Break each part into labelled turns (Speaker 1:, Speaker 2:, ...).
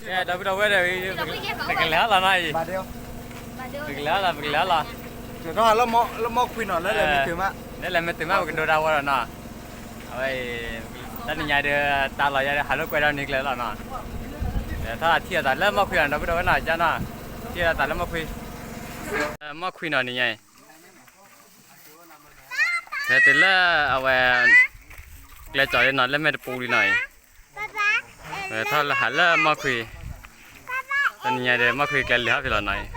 Speaker 1: đâu biết đâu biết đây cái lá là này
Speaker 2: bà đeo
Speaker 1: cái lá là
Speaker 2: chỗ đó là mò khuyên nó lấy là từ mà
Speaker 1: đấy là mấy từ mà cái đồ đào rồi nè vậy ta đi nhà đưa ta lại nhà hà nội quay ra nick lại là nè để ta thiệt ta lấy mò khuyên đâu biết đâu cái này cho nè thiệt ta lấy mò khuyên nó này thế thì là ở về lấy chọi nó lấy mấy bù đi này thôi là hẳn là mò khuyên anh nhà để mò khuyên cái lửa thì là này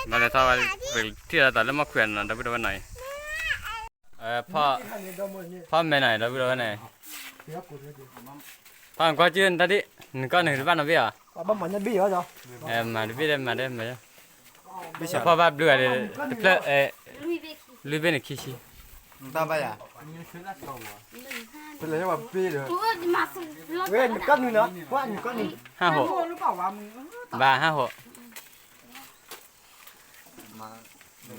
Speaker 1: mà để thôi về thiệt ta lấy mò khuyên đâu biết đâu cái nàyพ่อแม่ไหนเราไปดูกันไหนพ่อก็ชื่อตาดิก็หนึ่งบ้านเราพี่อ่ะ
Speaker 2: บ้านมันจะบี้เหรอจ๊ะ
Speaker 1: มาดูพี่ได้มาได้มาพ่อบ้านดูอะไรเพื่อลุยเป็นขี้ชี
Speaker 2: ตามไปอ่ะเป็นอะไรที่ว่าบี้เลยเว้ยก้อนนึงเนาะว่าอันก้อนนึง
Speaker 1: 56บ้า56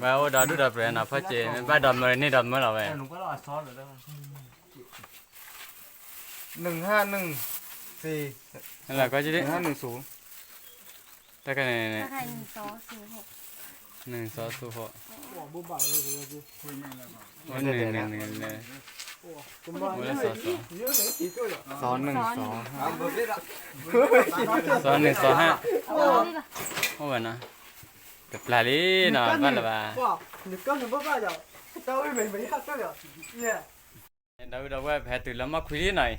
Speaker 1: ว่าโอ้ดอดูดอเปลี่ยนนะพ่อเจบ้านดอมเลยนี่ดอมเมื่อไหร่เว้ย
Speaker 2: 1514
Speaker 1: นั่นแหละก็จะได้
Speaker 2: 1510
Speaker 1: แต่กันเนี่ย
Speaker 3: 1 2
Speaker 1: 1 2 0 6วัน1 1 1เลยวัน2 โอ้ยนะกับปลาลีนะบ้านละบ้าเราว่าแพ้ตื่นแล้วมาคุยนิดหน่อย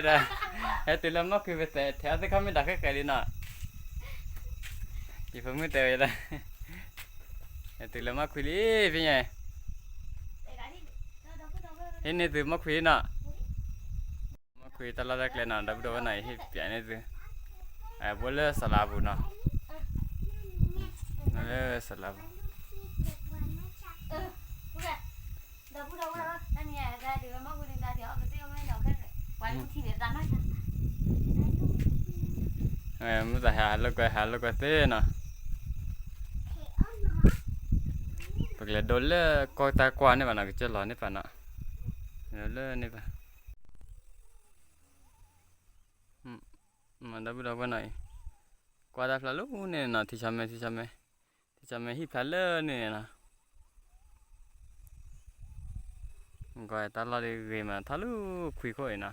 Speaker 1: ได้แพ้ตื่นแล้วมาคุยไปแต่แถวที่เขาไม่ดักแค่ไกลเลยนะยี่ผมไม่เตยเลยแพ้ตื่นแล้วมาคุยลีเป็นไงเห็นนี่ตื่นมาคุยนะมาคุยตลอดเลยนะเราดูว่าไหนที่เปลี่ยนนี่ตื่นบัวเลือสลับบุนะเลือสลับมันจะหาลูกเต้นะปกติโดนเลือกตากวานนี่ป่ะนะก็จะหลอนนี่ป่ะนะเลือนี่ป่ะมันได้บุญเอาไว้หน่อยกว่าได้พลาลูเนี่ยนะที่ชามเฮิพลาเลเนี่ยนะก็ตลอดเลยมาทะลุคุยค่อยนะ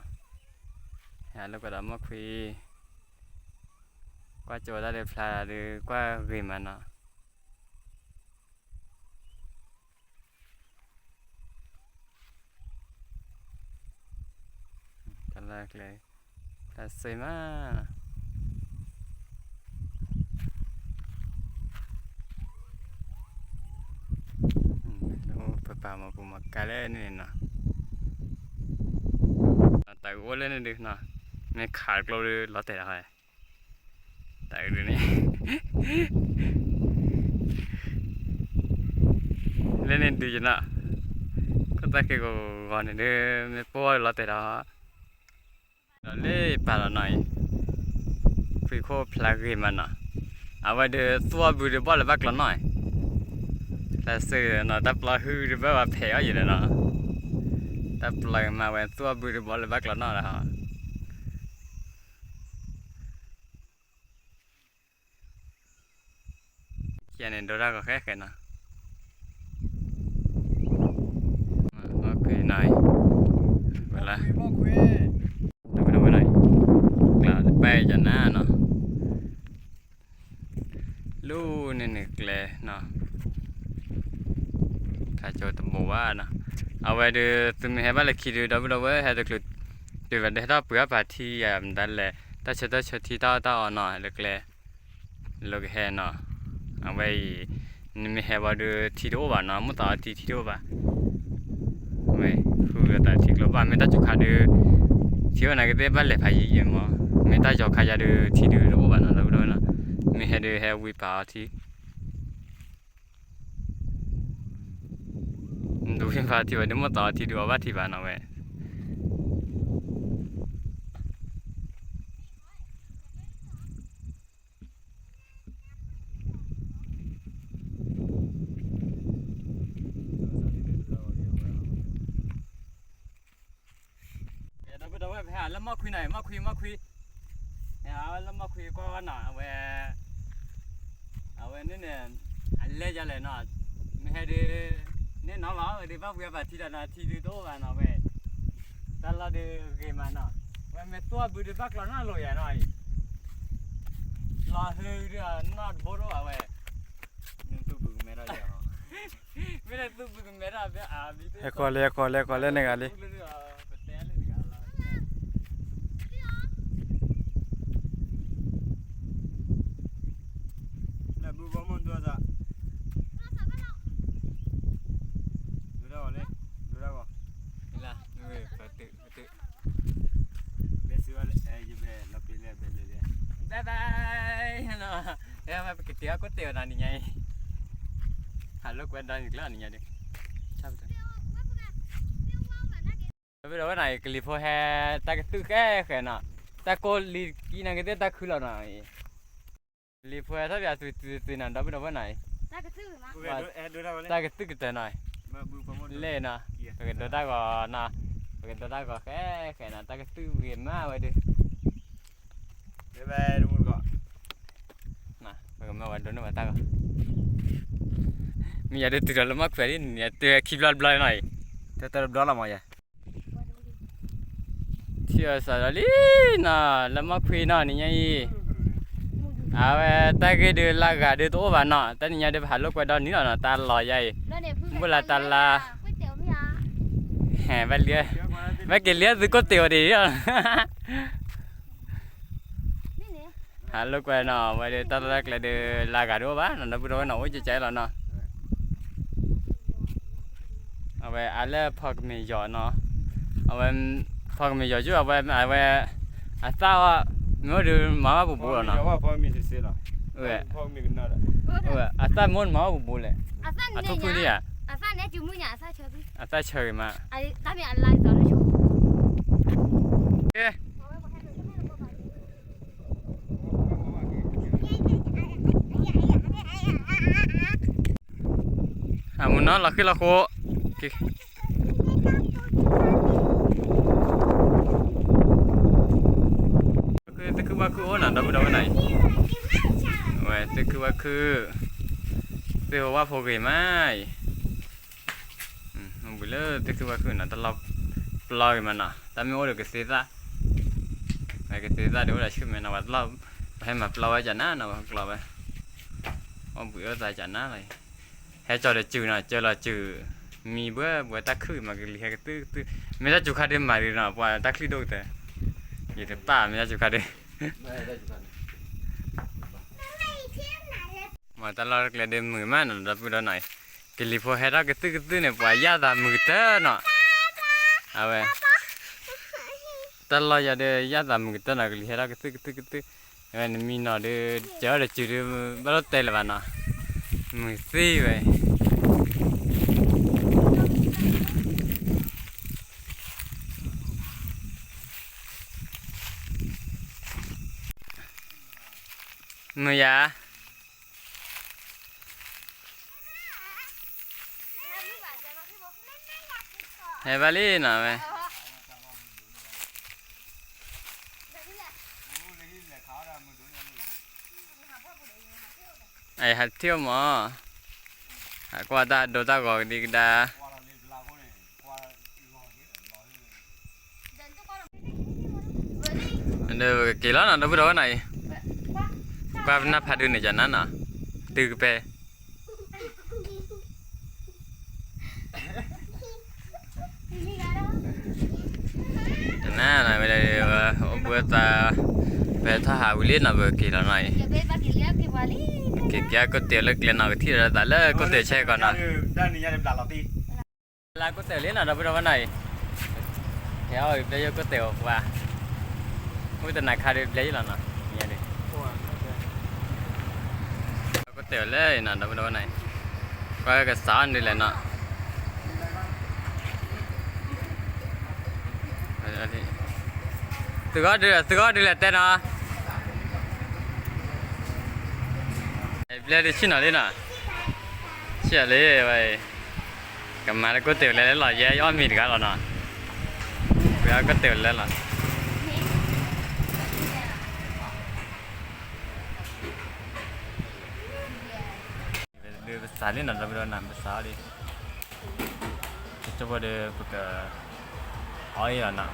Speaker 1: หาลูกก็ได้มาคุยกว่าจะได้พลาหรือกว่าเรียมันนะกันแรกเลยแต่สวยมากป่ามาปูมากาเล่นี่นะแต่ว่าเล่นนี่นะไม่ขาดกลัวเลยล้อแต่ละใครแต่ดูนี่เล่นนี่ดูจนะก็แต่แค่ก็ก่อนนี่ไม่ปวดล้อแต่ละเล่ป่าละหน่อยคุยโคพลากีมันนะเอาไว้เดี๋ยวตัวบุรีบอลเลยบักละหน่อยแต่สื่อนะแต่ปลาหื้อหรือว่าแผลอยู่เลยนะแต่ปลามาเว้นตัวบุรีบอลเลยบักละหน่อยนะฮะเขียนในโดราก็แค่นะโอเคหน่อยเวลาดูไปหน่อยกล่าวไปจะหน้าเนาะลู่นี่นึกเลยเนาะถ้าโจทย์บอกว่านะเอาไว้ดูตุ้มเห็นว่าเลยคิดดูดับดับเว้ยให้ดูคือดูวันเดียวถ้าเปลือกปลาที่ยามดันเลยถ้าเชิดที่ต้าอ่อนหน่อยเล็กเลยลูกเห็นเนาะเอาไว้นี่ไม่เห็นว่าดูที่ดูบ้านเนาะมุตตาที่ดูบ้านเว้ยคือแต่ที่กลับบ้านไม่ต้องจุกขาดูที่ว่าไหนก็ได้บ้านเล็กพายี่มั้งไม่ต้องจุกขาจะดูที่ดูบ้านเนาะดับดับเนาะไม่เห็นดูเห็นวิปาที่ดูพิมพ์พาที่ว่าเดี๋ยวมาต่อที่ดูว่าที่บ้านเอาไว้ แล้วมาคุยหน่อยมาคุยแล้วมาคุยก็หน่อยเอาไว้นี่เนี่ยอันเล่จะเลยเนาะไม่ให้ดีเนี่ยน้องเราดีบ้าเบื่อแบบที่นั่นที่ดูโตกันเนาะเว้ยแต่เราดีเกมมันเนาะเว้ยไม่ตัวบุตรบักเราหน้าลอยหน่อยรอเฮ้ยเรื่องนอดโบโร่เอาไว้ยังตู้บึงไม่ได้เลยไม่ได้ตู้บึงไม่ได้เบี้ย
Speaker 4: คอเล่นกันเลย
Speaker 1: แล้วบูบอมันตัวจ้ะดูได้ก่อนเลยดูได้ก่อนนี่ล่ะนี่เว้ยปะตึเบสว่ายูเบลับไปเลยบ๊ายบายเนาะเดี๋ยวมาไปกินเตี๋ยวก๋วยเตี๋ยวนั่นนี่ไงฮัลโหลกวนดันอีกแล้วนี่ไงดิชอบจังbây giờ cái này clip hè ta cái tư cái nè ta cô li kỹ năng cái ta khử là này clip hè tháp giờ từ nào đó bây giờ cái này
Speaker 2: ta cái thứ mà
Speaker 1: ta cái tư cái này lên nè cái đó ta gọi nè cái đó ta gọi cái nè ta cái tư game mà vậy đi
Speaker 4: về đúng không
Speaker 1: nè cái mà vậy đó nó mà ta gọi mình giờ từ đó mắc phải đi từ clip blog này
Speaker 4: từ đó là mọi người
Speaker 1: chưa sợ đi nè làm mắc phi nè nhỉ à ta cái đưa là gà đưa tổ vào nè ta nhảy đưa phải lúc quay đó nữa nè ta lòi vậy bữa là ta là hè vậy lia mấy cái lia cứ có tiểu đi hà lúc quay nè vậy ta lại đưa là gà đưa bá nè bữa đó nổi cho chạy là nè à vậy à lẽ phật mình giỏi nè à vậy phật mình giỏi chứ à vậy à sao à mới được má bù bù rồi nè à sao muốn má bù bù lại à thuốc phun đi à
Speaker 2: à sao nãy chú mua nhà sao chơi đi
Speaker 1: à sao chơi mà
Speaker 2: à ta bị ăn lại rồi đó chú
Speaker 1: à muốn nói là khi là khô tứcคือว่าคือโอ้น่ะดับดับไหนเว้ยตึกคือว่าคือเดี๋ยวว่าพอเกยไม่มันบุเล่ตึกคือว่าคือน่ะตลอดปลอยมันน่ะแต่ไม่โอ้เดี๋ยวก็เสียซะไอ้ก็เสียซะเดี๋ยวเราชื่อมันน่ะว่าเราให้มาปลอยจันน่ะน่ะว่าปลอยว่าบุเล่ใจจันน่ะเลยให้จอเดี๋ยวจืดน่ะเจอเราจืดมีเบื่อตะคือมากินให้ก็ตื้อไม่ได้จุกขาเดิมมาดีน่ะว่าตะคือดูแต่ยี่สิบป้าไม่ได้จุกขาเดิมmà ta lo cái đêm mười mấy nó đập vào này cái lipo hết ra cái tư này phải giá ta mười tớ nọ à vậy ta lo giờ đây giá ta mười tớ là cái hết ra cái tư vậy nên mình nó để chở để chịu được bao tệ là bạn nọ mười xí vậy mười à hay vali nào vậy ai hạt tiêu mà qua ta đồ ta gọi đi ta đây kỳ lắm là đâu có đó này qua nắp hạt đường này chẳng nè từ cái nè này bây giờ bữa ta về thả hà liên là vừa kỳ là này kỳ có tiền lực liền nào thì là tại là có tiền xe còn là có tiền liên là đâu đâu này theo rồi bây giờ có tiền và mỗi tuần này khai được lấy là nè nghe đi có tiền lấy là đâu này qua cái sáng đi lên nè từ đó đi là tên à lên đi xin nào đi nè xin lấy vậy cầm mà có tiền lấy là dễ ăn mì cả rồi nè bây giờ có tiền lấy là ภาษาเล่นน่ะเราไปโดนนำภาษาดิจะบ่ได้ปกอ้อยอ่ะนะ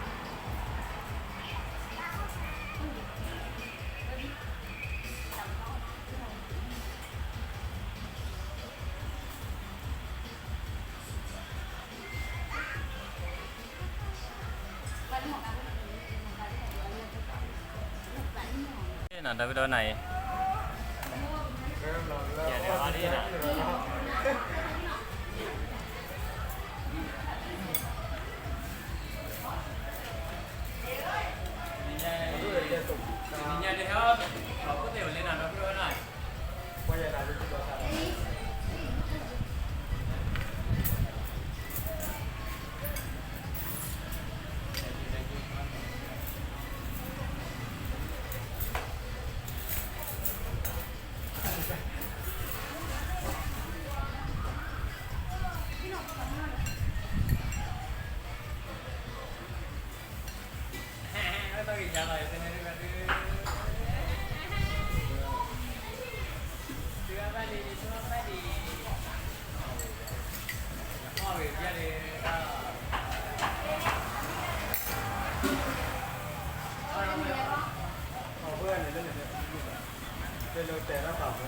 Speaker 1: น่ะเราไปโดนไหนอย่าเดี๋ยวอันนี้นะนี่เดี๋ยวเขาก็เดี๋ยวเล่นน่ะเราไปโดนไหนไม่ต้องกินยาอะไรเป็นอะไรแบบนี้เชื่อไม่ดีเชื่อไม่ดีพ่อเบียดเบียนเลย
Speaker 4: เอาเพื่อนเล่นเนี่ยเป็นโรเตอร์แล้วต่อไป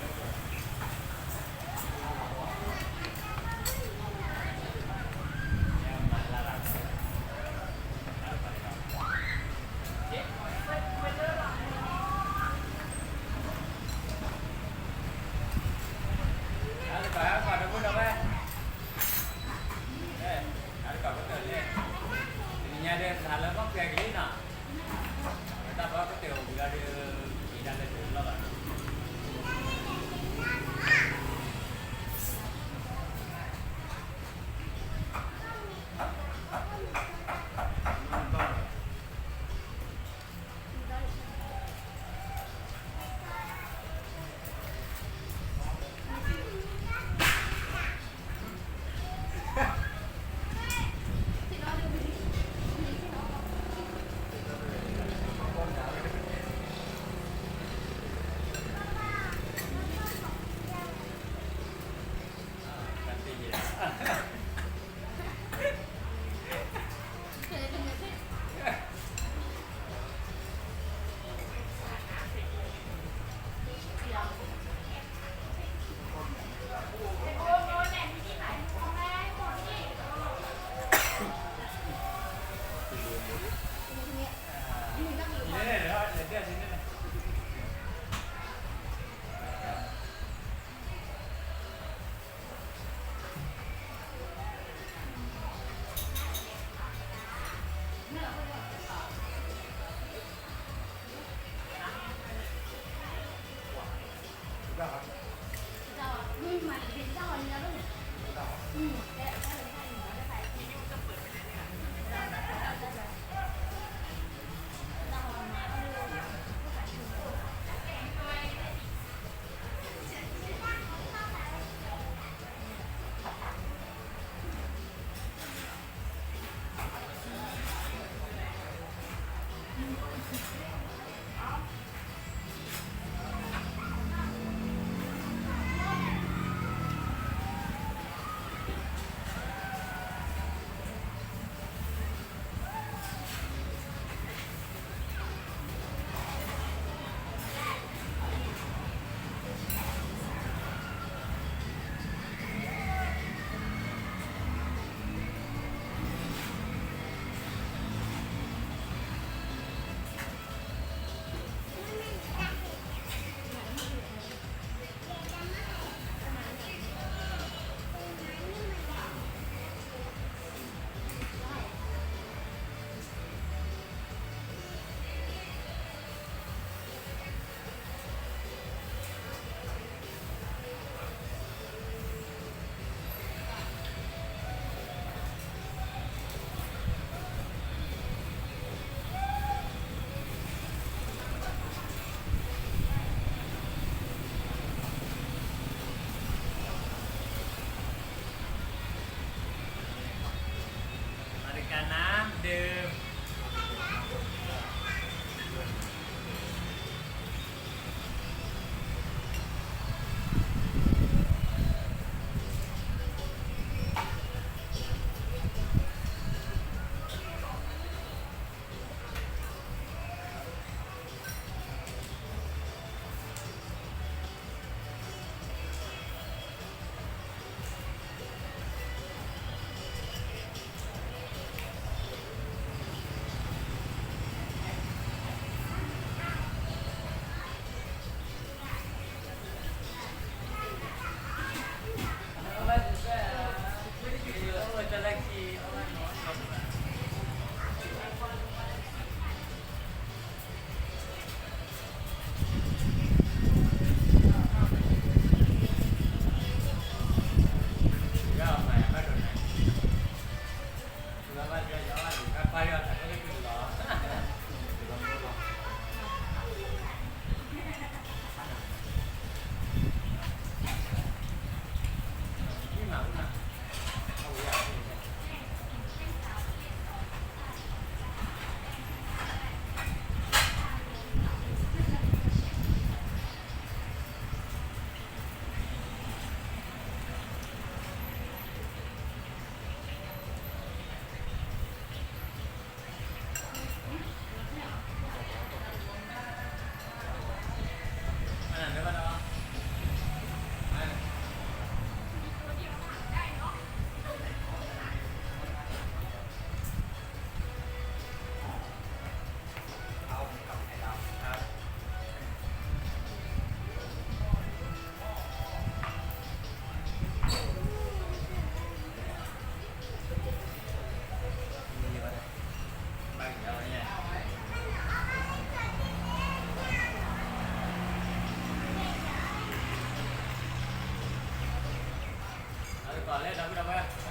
Speaker 1: ก่อนเล่นเราไม่ได้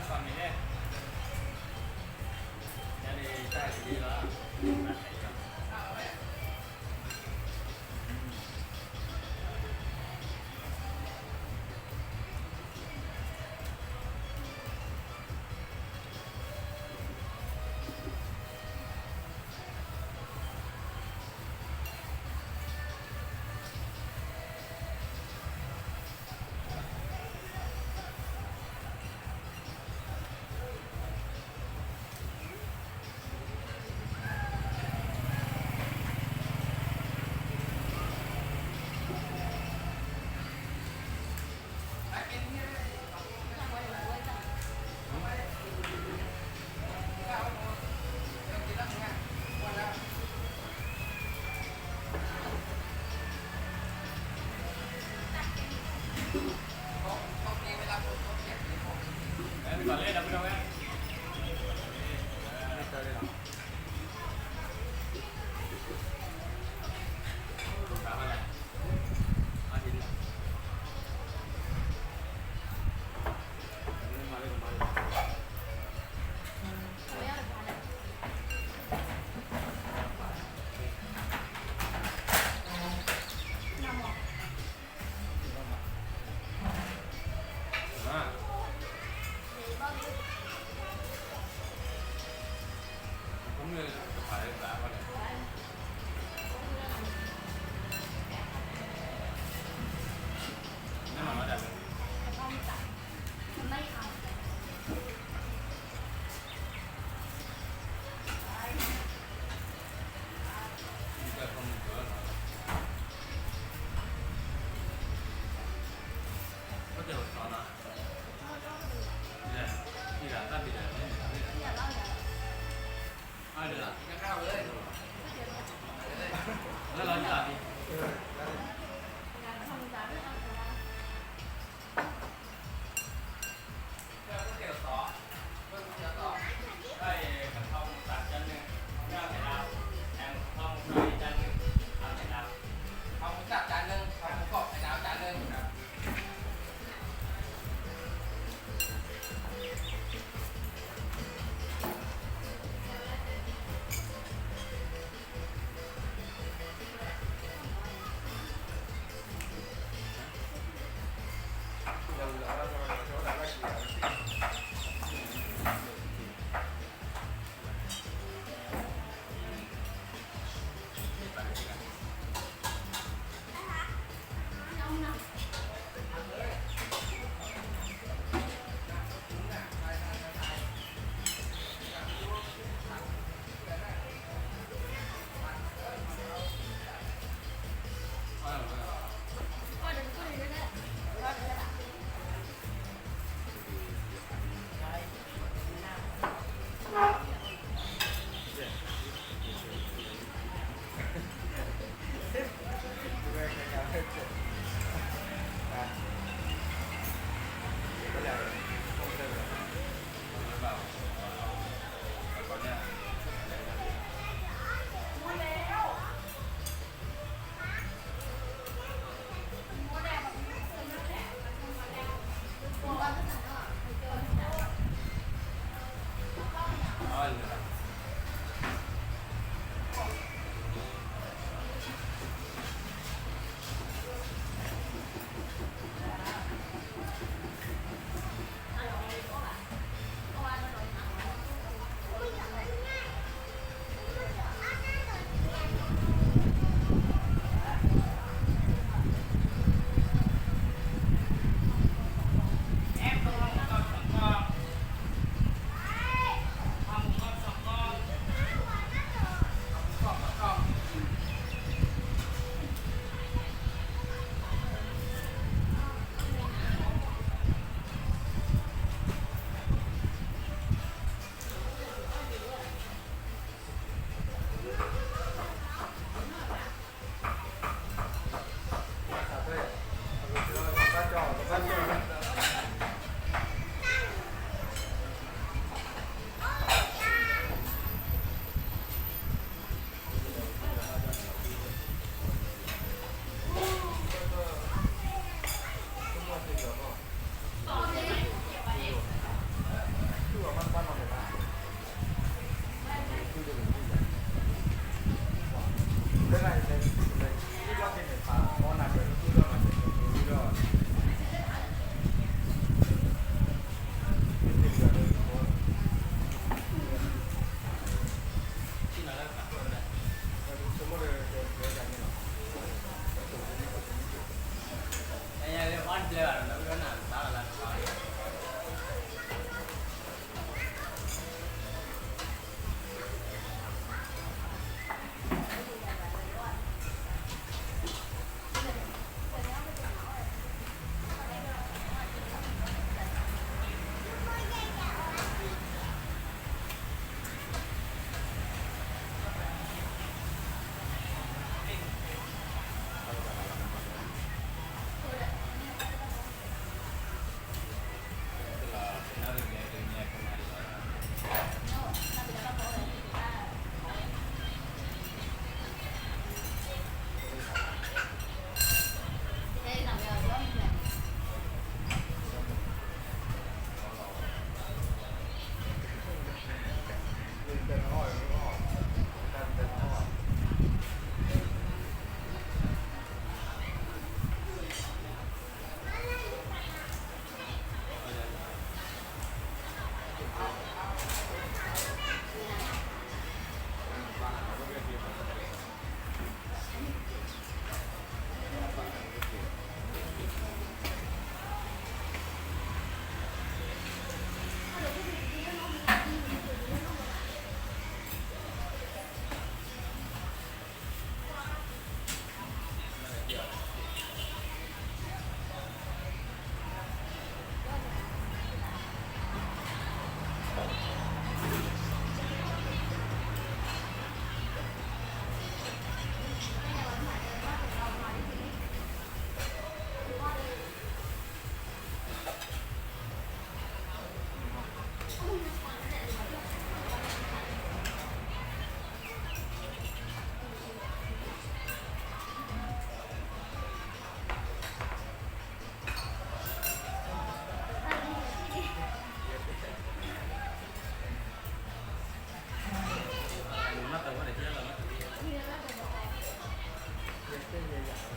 Speaker 1: ก่อนมีเล่นนี่ดีใช่ดีแล้วก่อนเล่นเราไม่ได้แล้วเราจะดี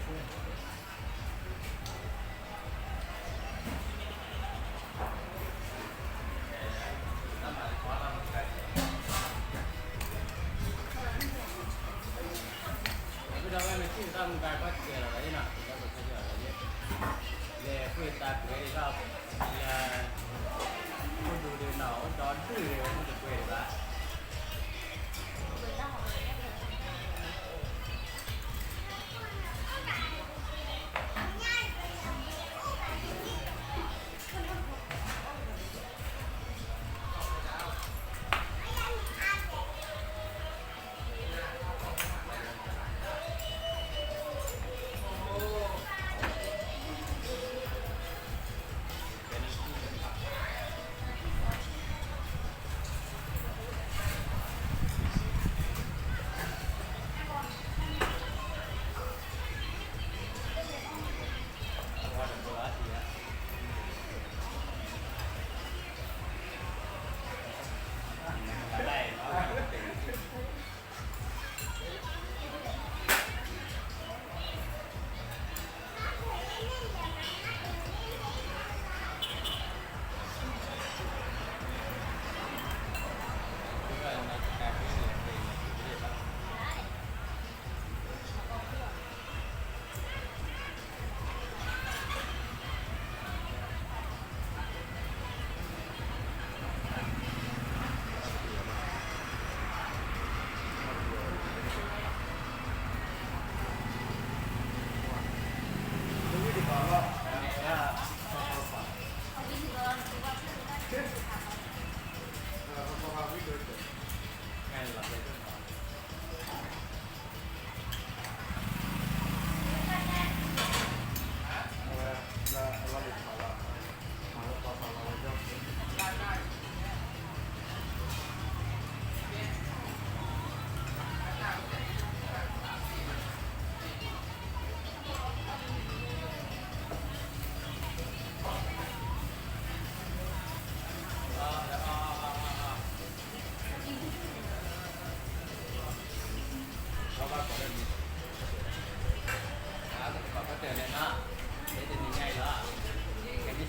Speaker 1: Hãy subscribe cho kênh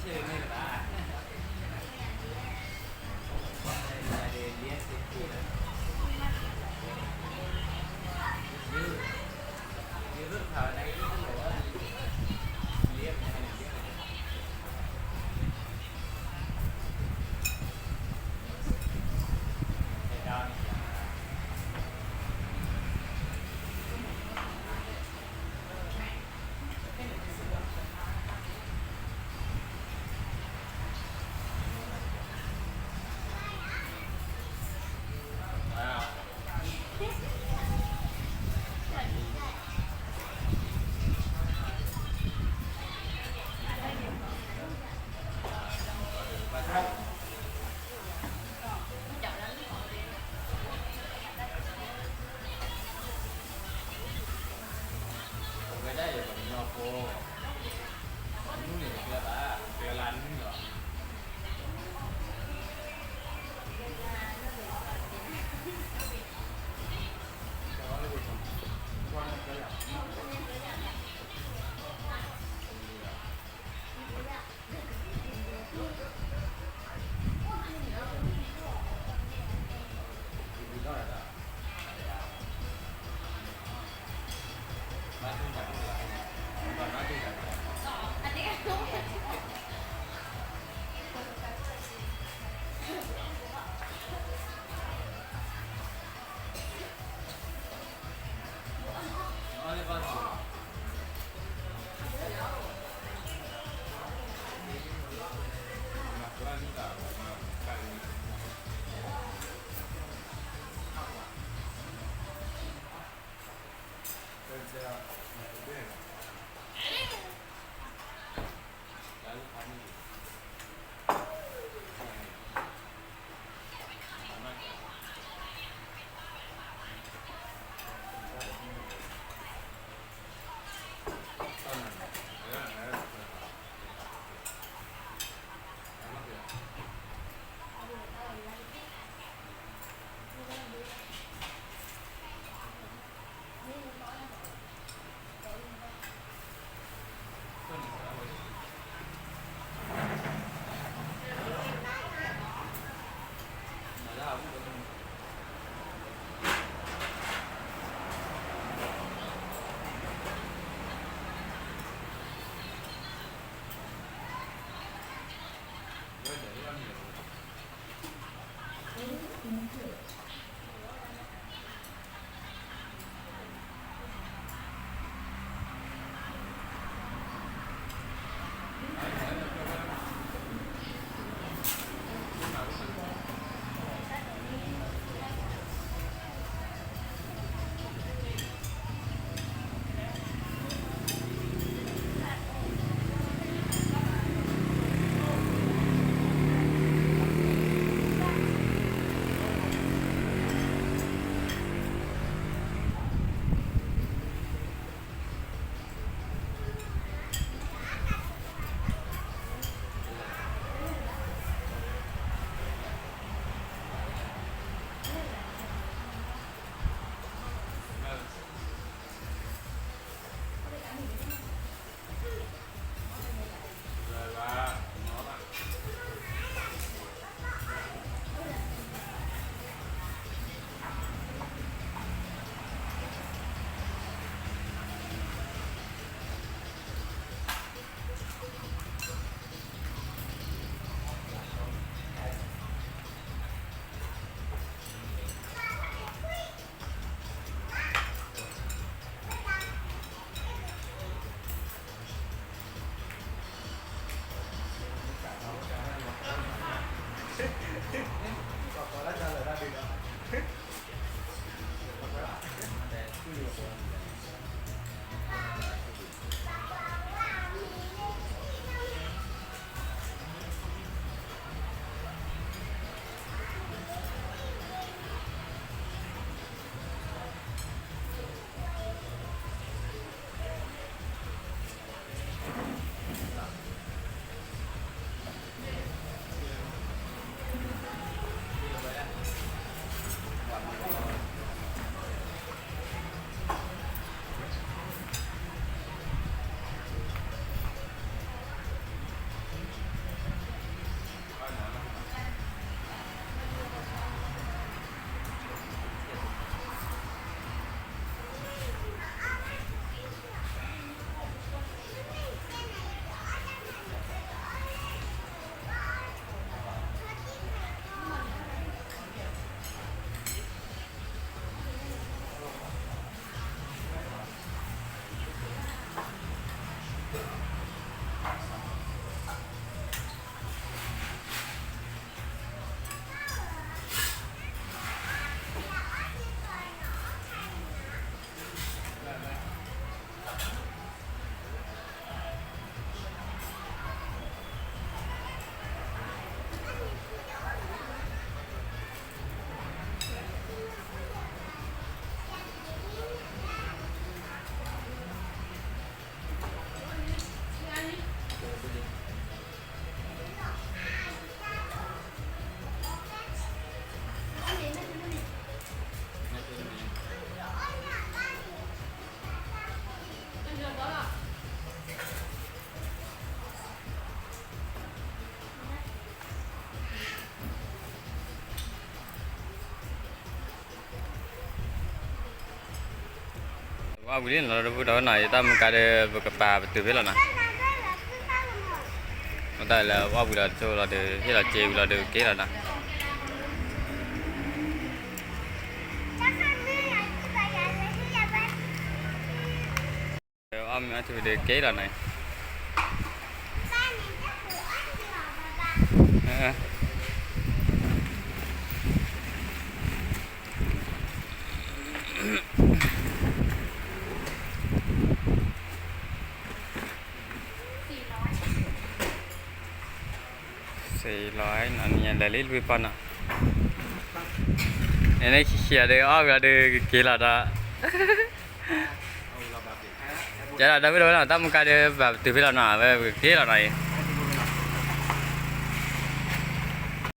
Speaker 1: Ghiền Mì Gõ để không bỏ lỡ ว่าบุรีเราดูดาวไหนตั้มการเบิกป่าตื่นไปแล้วนะได้แล้วว่าบุรีโจเราเดือที่เราเจอเราเดือเกล้แล้วนะว่ามีอะไรเดือเกล้แล้วนะ400อันนี้เลยลุยปอนอ่ะอันนี้ขี้เดืออ้อก็เดือเกล้แล้วนะจะได้ไม่รู้นะตั้มการเดือแบบตื่นไปแล้วนะแบบเกล้แล้วนะ